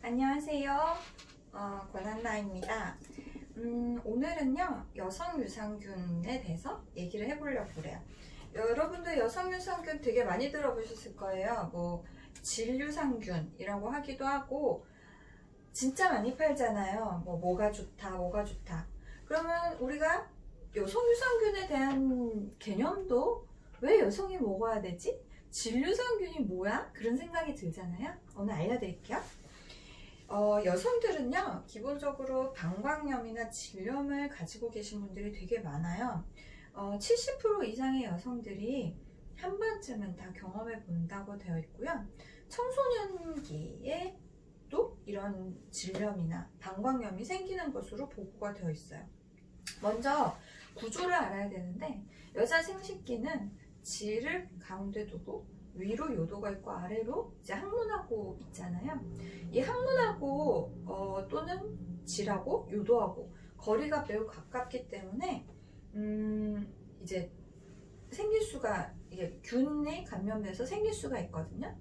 안녕하세요. 권한나입니다. 오늘은요, 여성 유산균에 대해서 얘기를 해보려고 그래요. 여러분들 여성 유산균 되게 많이 들어보셨을 거예요. 뭐, 질유산균이라고 하기도 하고, 진짜 많이 팔잖아요. 뭐가 좋다, 뭐가 좋다. 그러면 우리가 여성 유산균에 대한 개념도 왜 여성이 먹어야 되지? 질유산균이 뭐야? 그런 생각이 들잖아요. 오늘 알려드릴게요. 여성들은요, 기본적으로 방광염이나 질염을 가지고 계신 분들이 되게 많아요. 70% 이상의 여성들이 한 번쯤은 다 경험해 본다고 되어 있고요. 청소년기에 또 이런 질염이나 방광염이 생기는 것으로 보고가 되어 있어요. 먼저 구조를 알아야 되는데, 여자 생식기는 질을 가운데 두고 위로 요도가 있고 아래로 이제 항문하고 있잖아요. 이 항문하고 또는 질하고 요도하고 거리가 매우 가깝기 때문에 이제 생길 수가, 이게 균에 감염돼서 생길 수가 있거든요.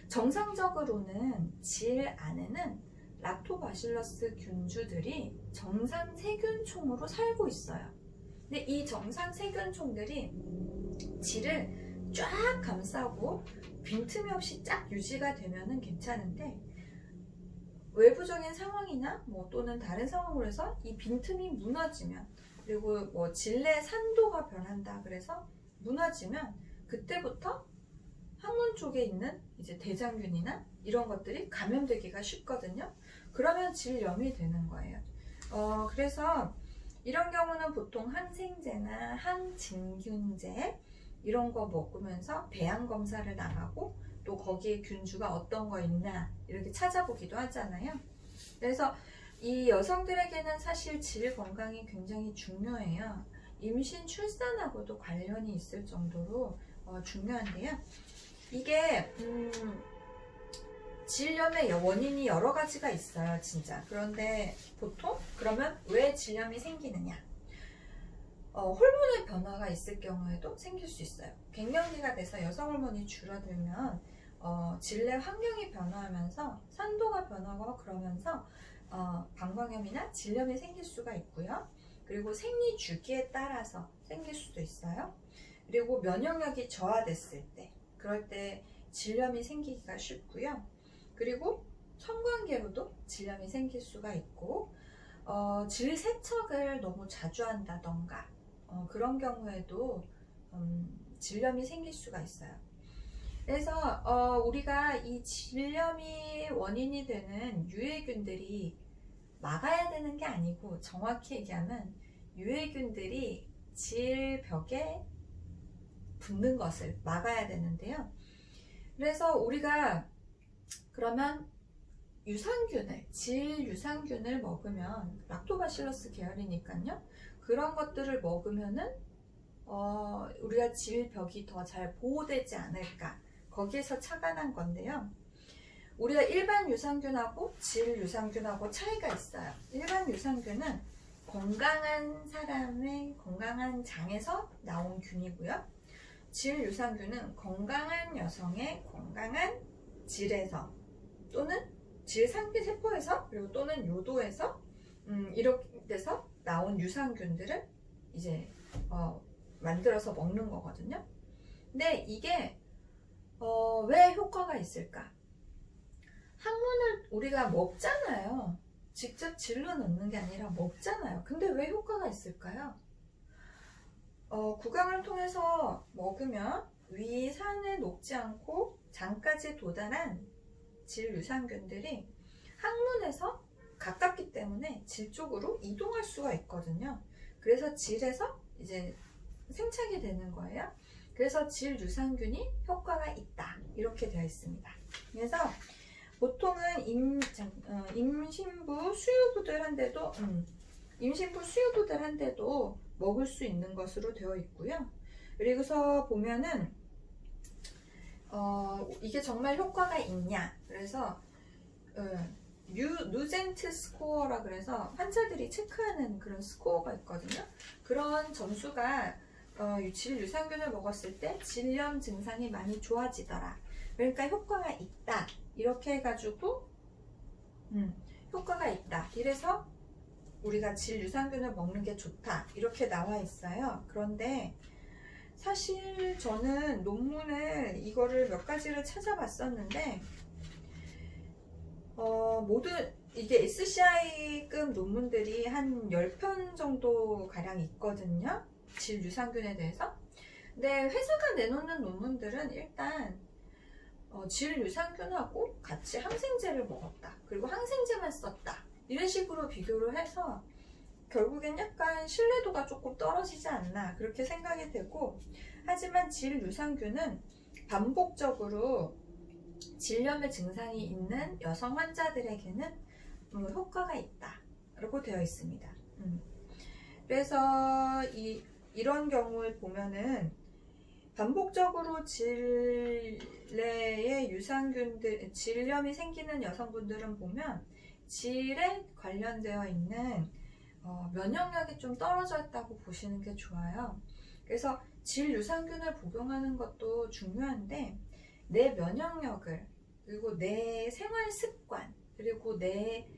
정상적으로는 질 안에는 락토바실러스 균주들이 정상 세균총으로 살고 있어요. 근데 이 정상 세균총들이 질을 쫙 감싸고 빈틈이 없이 쫙 유지가 되면은 괜찮은데, 외부적인 상황이나 또는 다른 상황으로 해서 이 빈틈이 무너지면, 그리고 질 내 산도가 변한다 그래서 무너지면, 그때부터 항문 쪽에 있는 이제 대장균이나 이런 것들이 감염되기가 쉽거든요. 그러면 질염이 되는 거예요. 그래서 이런 경우는 보통 항생제나 항진균제 이런 거 먹으면서 배양 검사를 나가고, 또 거기에 균주가 어떤 거 있나 이렇게 찾아보기도 하잖아요. 그래서 이 여성들에게는 사실 질 건강이 굉장히 중요해요. 임신 출산하고도 관련이 있을 정도로 중요한데요. 이게 질염의 원인이 여러 가지가 있어요, 진짜. 그런데 보통 그러면 왜 질염이 생기느냐? 호르몬의 변화가 있을 경우에도 생길 수 있어요. 갱년기가 돼서 여성 호르몬이 줄어들면 질내 환경이 변화하면서 산도가 변하고 그러면서 방광염이나 질염이 생길 수가 있고요. 그리고 생리 주기에 따라서 생길 수도 있어요. 그리고 면역력이 저하됐을 때, 그럴 때 질염이 생기기가 쉽고요. 그리고 성관계로도 질염이 생길 수가 있고, 질 세척을 너무 자주 한다던가 그런 경우에도 질염이 생길 수가 있어요. 그래서 우리가 이 질염이 원인이 되는 유해균들이 막아야 되는 게 아니고, 정확히 얘기하면 유해균들이 질벽에 붙는 것을 막아야 되는데요. 그래서 우리가 그러면 질 유산균을 먹으면, 락토바실러스 계열이니까요. 그런 것들을 먹으면은 우리가 질벽이 더 잘 보호되지 않을까, 거기에서 착안한 건데요. 우리가 일반 유산균하고 질 유산균하고 차이가 있어요. 일반 유산균은 건강한 사람의 건강한 장에서 나온 균이고요. 질 유산균은 건강한 여성의 건강한 질에서, 또는 질 상피 세포에서, 그리고 또는 요도에서 이렇게 돼서 나온 유산균들을 이제 만들어서 먹는 거거든요. 근데 이게 왜 효과가 있을까? 항문을 우리가 먹잖아요. 직접 질러 넣는 게 아니라 먹잖아요. 근데 왜 효과가 있을까요? 구강을 통해서 먹으면 위 산을 녹지 않고 장까지 도달한 질 유산균들이 항문에서 가깝기 때문에 질 쪽으로 이동할 수가 있거든요. 그래서 질에서 이제 생착이 되는 거예요. 그래서 질 유산균이 효과가 있다, 이렇게 되어 있습니다. 그래서 보통은 임신부 수유부들 한테도 먹을 수 있는 것으로 되어 있고요. 그리고서 보면은 이게 정말 효과가 있냐, 그래서 누젠트 스코어라 그래서 환자들이 체크하는 그런 스코어가 있거든요. 그런 점수가 질 유산균을 먹었을 때 질염 증상이 많이 좋아지더라, 그러니까 효과가 있다, 이렇게 해가지고 효과가 있다. 이래서 우리가 질 유산균을 먹는 게 좋다. 이렇게 나와 있어요. 그런데 사실 저는 논문을 이거를 몇 가지를 찾아봤었는데 모두 이게 SCI급 논문들이 한 10편 정도 가량 있거든요. 질 유산균에 대해서. 근데 회사가 내놓는 논문들은 일단 질 유산균하고 같이 항생제를 먹었다. 그리고 항생제만 썼다. 이런 식으로 비교를 해서 결국엔 약간 신뢰도가 조금 떨어지지 않나 그렇게 생각이 되고, 하지만 질 유산균은 반복적으로 질염의 증상이 있는 여성 환자들에게는 효과가 있다 라고 되어 있습니다. 그래서 이런 경우를 보면은 반복적으로 질내의 유산균들, 질염이 생기는 여성분들은 보면 질에 관련되어 있는 면역력이 좀 떨어져 있다고 보시는 게 좋아요. 그래서 질 유산균을 복용하는 것도 중요한데 내 면역력을, 그리고 내 생활 습관, 그리고 내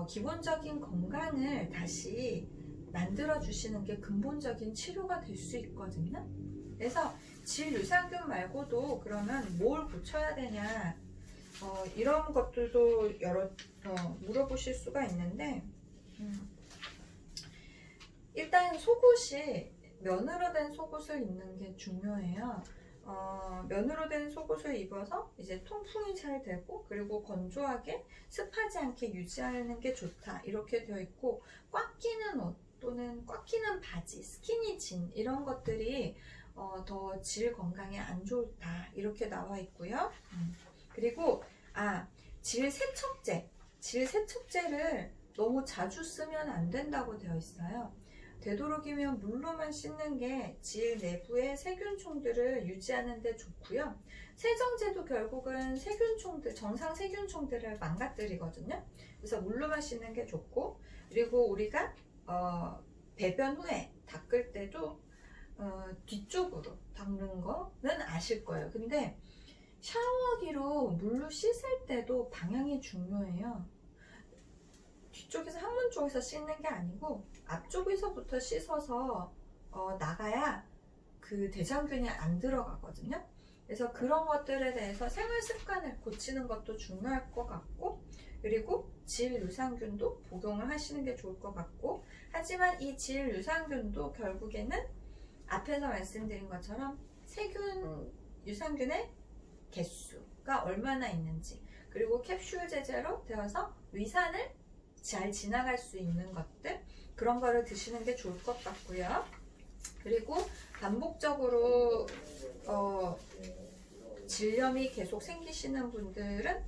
기본적인 건강을 다시 만들어 주시는 게 근본적인 치료가 될 수 있거든요. 그래서 질 유산균 말고도 그러면 뭘 고쳐야 되냐, 이런 것들도 물어보실 수가 있는데, 일단 속옷이 면으로 된 속옷을 입는 게 중요해요. 면으로 된 속옷을 입어서 이제 통풍이 잘 되고, 그리고 건조하게 습하지 않게 유지하는 게 좋다 이렇게 되어 있고, 꽉 끼는 옷 또는 꽉 끼는 바지, 스키니진 이런 것들이 더 질 건강에 안 좋다 이렇게 나와 있고요. 그리고 질 세척제를 너무 자주 쓰면 안 된다고 되어 있어요. 되도록이면 물로만 씻는 게 질 내부의 세균총들을 유지하는 데 좋고요. 세정제도 결국은 세균총들, 정상 세균총들을 망가뜨리거든요. 그래서 물로만 씻는 게 좋고, 그리고 우리가 배변 후에 닦을 때도 뒤쪽으로 닦는 거는 아실 거예요. 근데 샤워기로 물로 씻을 때도 방향이 중요해요. 뒤쪽에서 항문 쪽에서 씻는 게 아니고 앞쪽에서부터 씻어서 나가야 그 대장균이 안 들어가거든요. 그래서 그런 것들에 대해서 생활 습관을 고치는 것도 중요할 것 같고, 그리고 질 유산균도 복용을 하시는 게 좋을 것 같고, 하지만 이 질 유산균도 결국에는 앞에서 말씀드린 것처럼 유산균의 개수가 얼마나 있는지, 그리고 캡슐 제제로 되어서 위산을 잘 지나갈 수 있는 것들, 그런 거를 드시는 게 좋을 것 같고요. 그리고 반복적으로 질염이 계속 생기시는 분들은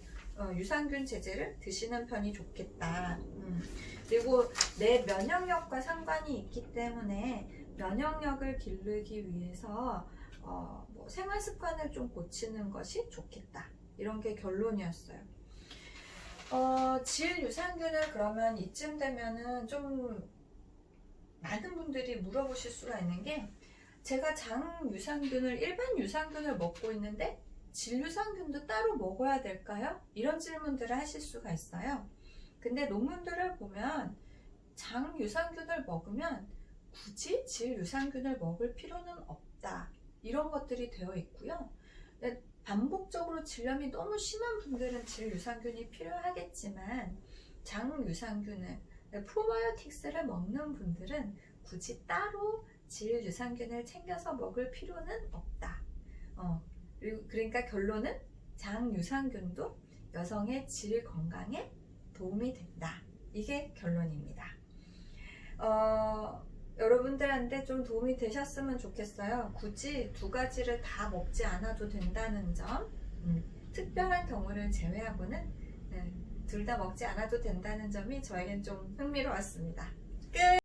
유산균 제제를 드시는 편이 좋겠다. 그리고 내 면역력과 상관이 있기 때문에 면역력을 기르기 위해서 생활 습관을 좀 고치는 것이 좋겠다. 이런 게 결론이었어요. 질 유산균을 그러면 이쯤 되면은 좀 많은 분들이 물어보실 수가 있는 게, 제가 일반 유산균을 먹고 있는데 질 유산균도 따로 먹어야 될까요? 이런 질문들을 하실 수가 있어요. 근데 논문들을 보면 장 유산균을 먹으면 굳이 질 유산균을 먹을 필요는 없다 이런 것들이 되어 있고요. 반복적으로 질염이 너무 심한 분들은 질 유산균이 필요하겠지만 장 유산균을, 프로바이오틱스를 먹는 분들은 굳이 따로 질 유산균을 챙겨서 먹을 필요는 없다. 그러니까 결론은 장 유산균도 여성의 질 건강에 도움이 된다. 이게 결론입니다. 여러분들한테 좀 도움이 되셨으면 좋겠어요. 굳이 두 가지를 다 먹지 않아도 된다는 점, 특별한 경우를 제외하고는 둘 다 먹지 않아도 된다는 점이 저에겐 좀 흥미로웠습니다. 끝!